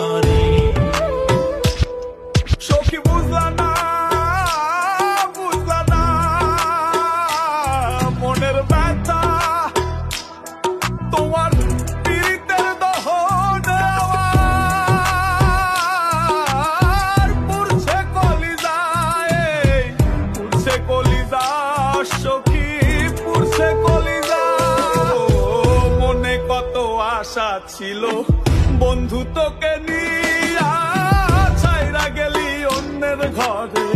ঘরে। সখী বুঝলা না মনের ব্যথা, তোমার পীড়িতের দহনে আমার পুড়ছে কলিজায়, পুড়ছে কলিজা সখী, পুড়ছে কলিজা। মনে কত আশা ছিল বন্ধু তোকে নিয়া, ছাইরা গেলি অন্যের ঘরে।